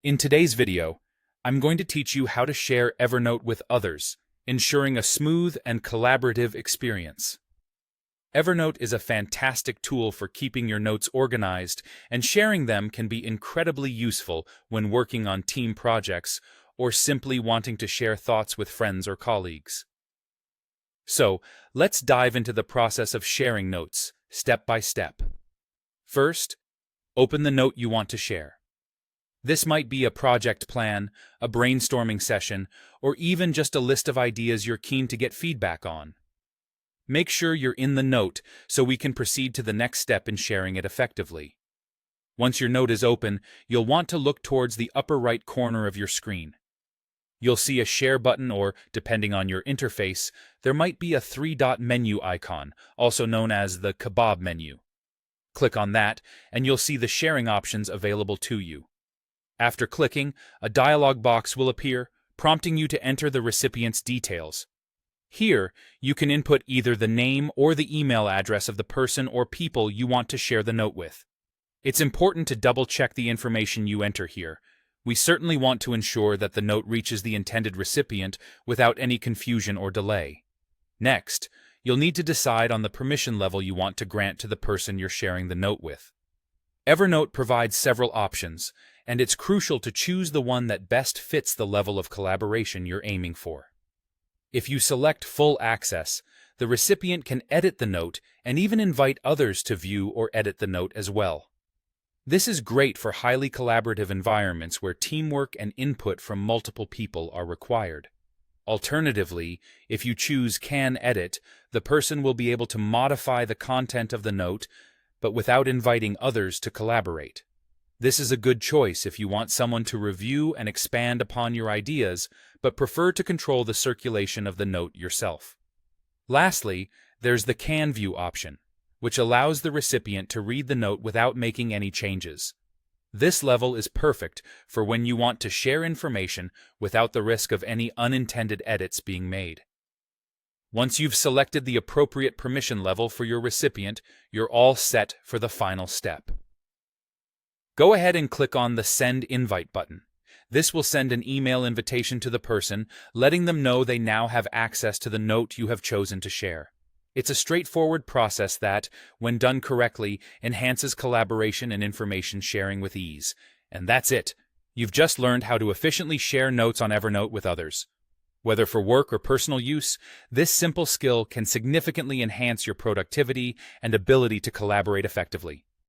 In today's video, I'm going to teach you how to share Evernote with others, ensuring a smooth and collaborative experience. Evernote is a fantastic tool for keeping your notes organized, and sharing them can be incredibly useful when working on team projects or simply wanting to share thoughts with friends or colleagues. So, let's dive into the process of sharing notes, step by step. First, open the note you want to share. This might be a project plan, a brainstorming session, or even just a list of ideas you're keen to get feedback on. Make sure you're in the note so we can proceed to the next step in sharing it effectively. Once your note is open, you'll want to look towards the upper right corner of your screen. You'll see a share button or, depending on your interface, there might be a three-dot menu icon, also known as the kebab menu. Click on that, and you'll see the sharing options available to you. After clicking, a dialog box will appear, prompting you to enter the recipient's details. Here, you can input either the name or the email address of the person or people you want to share the note with. It's important to double-check the information you enter here. We certainly want to ensure that the note reaches the intended recipient without any confusion or delay. Next, you'll need to decide on the permission level you want to grant to the person you're sharing the note with. Evernote provides several options, and it's crucial to choose the one that best fits the level of collaboration you're aiming for. If you select full access, the recipient can edit the note and even invite others to view or edit the note as well. This is great for highly collaborative environments where teamwork and input from multiple people are required. Alternatively, if you choose Can Edit, the person will be able to modify the content of the note, but without inviting others to collaborate. This is a good choice if you want someone to review and expand upon your ideas, but prefer to control the circulation of the note yourself. Lastly, there's the Can View option, which allows the recipient to read the note without making any changes. This level is perfect for when you want to share information without the risk of any unintended edits being made. Once you've selected the appropriate permission level for your recipient, you're all set for the final step. Go ahead and click on the Send Invite button. This will send an email invitation to the person, letting them know they now have access to the note you have chosen to share. It's a straightforward process that, when done correctly, enhances collaboration and information sharing with ease. And that's it. You've just learned how to efficiently share notes on Evernote with others. Whether for work or personal use, this simple skill can significantly enhance your productivity and ability to collaborate effectively.